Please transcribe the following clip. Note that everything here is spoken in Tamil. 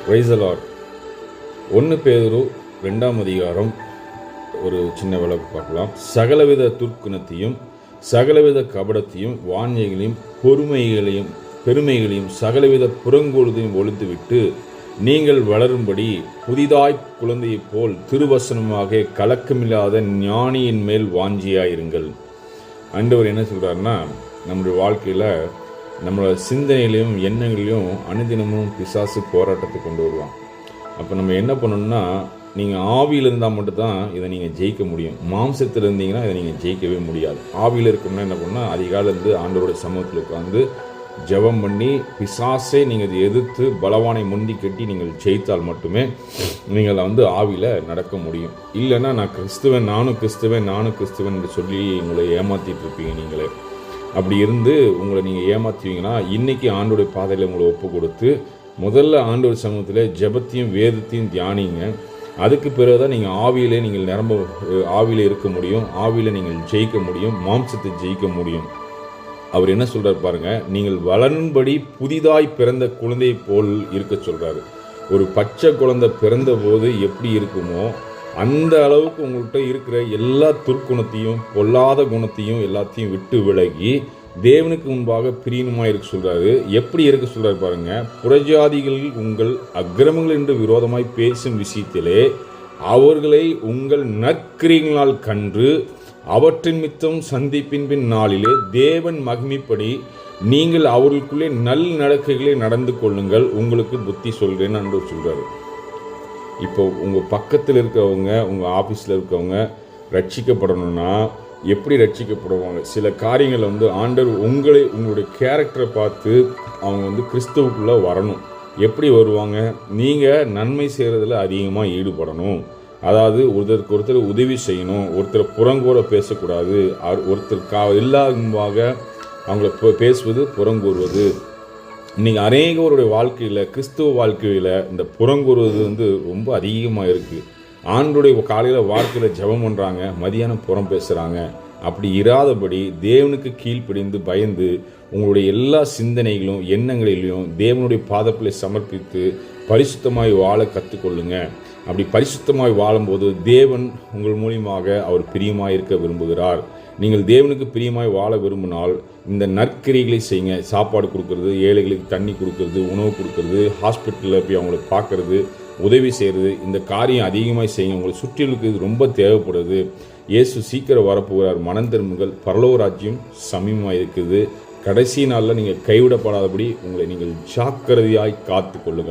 Praise the Lord. 1 பேதுரு 2ஆம் அதிகாரம் ஒரு சின்ன விளக்கு பார்க்கலாம். சகலவித துர்க்குணத்தையும் சகலவித கபடத்தையும் வாஞ்சைகளையும் பெருமைகளையும் சகலவித புறங்கூறுதையும் ஒழித்துவிட்டு நீங்கள் வளரும்படி புதிதாய் குழந்தையைப் போல் திருவசனமாக கலக்கமில்லாத ஞானியின் மேல் வாஞ்சியாயிருங்கள். ஆண்டவர் என்ன சொல்கிறாருன்னா, நம்முடைய வாழ்க்கையில் நம்மளோட சிந்தனையிலையும் எண்ணங்களையும் அனுதினமும் பிசாசு போராட்டத்தை கொண்டு வருவான். அப்போ நம்ம என்ன பண்ணணும்னா, நீங்கள் ஆவியில் இருந்தால் மட்டும்தான் இதை நீங்கள் ஜெயிக்க முடியும். மாம்சத்தில் இருந்தீங்கன்னா இதை நீங்கள் ஜெயிக்கவே முடியாது. ஆவியில் இருக்கணும்னா என்ன பண்ணால், அதிகாலையிலேருந்து ஆண்டவருடைய சமூகத்தில் உட்காந்து ஜெபம் பண்ணி பிசாசை நீங்கள் எதிர்த்து பலவானை முந்தி கட்டி நீங்கள் ஜெயித்தால் மட்டுமே நீங்கள் ஆவியில் நடக்க முடியும். இல்லைன்னா நான் கிறிஸ்துவன் நானும் கிறிஸ்துவன் என்று சொல்லி உங்களை ஏமாற்றிட்டு இருப்பீங்க. நீங்களே அப்படி இருந்து உங்களை நீங்கள் ஏமாற்றுவீங்கன்னா, இன்றைக்கி ஆண்டோடைய பாதையில் உங்களை ஒப்பு கொடுத்து முதல்ல ஆண்டோடைய சமூகத்தில் ஜெபத்தையும் வேதத்தையும் தியானிங்க. அதுக்கு பிறகு தான் நீங்கள் ஆவியிலே நீங்கள் ஆவியில் இருக்க முடியும். ஆவியில் நீங்கள் ஜெயிக்க முடியும், மாம்சத்தை ஜெயிக்க முடியும். அவர் என்ன சொல்கிறார் பாருங்கள், நீங்கள் வளரும்படி புதிதாய் பிறந்த குழந்தையை போல் இருக்க சொல்கிறாரு. ஒரு பச்சை குழந்தை பிறந்த போது எப்படி இருக்குமோ அந்த அளவுக்கு உங்கள்கிட்ட இருக்கிற எல்லா துர்க்குணத்தையும் பொல்லாத குணத்தையும் எல்லாத்தையும் விட்டு விலகி தேவனுக்கு முன்பாக பிரியனுமாக இருக்க சொல்கிறாரு. எப்படி இருக்க சொல்கிறார் பாருங்கள். புறஜாதிகளில் உங்கள் அக்கிரமங்கள் என்று விரோதமாய் பேசும் விஷயத்திலே அவர்களை உங்கள் நற்கிரியங்களால் கன்று அவற்றின் மித்தம் சந்திப்பின் நாளிலே தேவன் மகிமைப்படி நீங்கள் அவர்களுக்குள்ளே நல் நடக்கைகளை நடந்து கொள்ளுங்கள், உங்களுக்கு புத்தி சொல்கிறேன்னு ஆண்டவர் சொல்கிறாரு. இப்போ உங்கள் பக்கத்தில் இருக்கிறவங்க, உங்கள் ஆஃபீஸில் இருக்கிறவங்க ரட்சிக்கப்படணும்னா எப்படி ரட்சிக்கப்படுவாங்க? சில காரியங்கள் ஆண்டவர் உங்களுடைய கேரக்டரை பார்த்து அவங்க கிறிஸ்துவுக்குள்ளே வரணும். எப்படி வருவாங்க? நீங்கள் நன்மை செய்கிறதுல அதிகமாக ஈடுபடணும். அதாவது ஒருத்தருக்கு ஒருத்தர் உதவி செய்யணும், ஒருத்தர் புறங்கூற பேசக்கூடாது, ஒருத்தர் இல்லாதமாக அவங்கள பேசுவது புறங்கூறுவது. இன்றைக்கி அநேகருடைய வாழ்க்கையில், கிறிஸ்துவ வாழ்க்கையில் இந்த புறங்கூறுவது ரொம்ப அதிகமாக இருக்குது. ஆண்டுடைய காலையில் வாழ்க்கையில் ஜெபம் பண்ணுறாங்க, மதியானம் புறம் பேசுகிறாங்க. அப்படி இராதபடி தேவனுக்கு கீழ்ப்படிந்து பயந்து உங்களுடைய எல்லா சிந்தனைகளும் எண்ணங்களிலையும் தேவனுடைய பாதப்பிலை சமர்ப்பித்து பரிசுத்தமாய் வாழ கற்றுக்கொள்ளுங்க. அப்படி பரிசுத்தமாய் வாழும்போது தேவன் உங்கள் மூலியமாக அவர் பிரியமாய் இருக்க விரும்புகிறார். நீங்கள் தேவனுக்கு பிரியமாய் வாழ விரும்பினால் இந்த நற்கிரிகளை செய்யுங்க. சாப்பாடு கொடுக்கறது, ஏழைகளுக்கு தண்ணி கொடுக்கறது, உணவு கொடுக்கறது, ஹாஸ்பிட்டலில் போய் அவங்களை பார்க்குறது, உதவி செய்கிறது, இந்த காரியம் அதிகமாக செய்யுங்க. உங்களை சுற்றிலுக்கு இது ரொம்ப தேவைப்படுது. இயேசு சீக்கிரம் வரப்போகிறார். மனம் திரும்புங்கள், பரலோக ராஜ்யம் சமீபமாக இருக்குது. கடைசி நாளில் நீங்கள் கைவிடப்படாதபடி உங்களை நீங்கள் ஜாக்கிரதையாய் காத்து கொள்ளுங்கள்.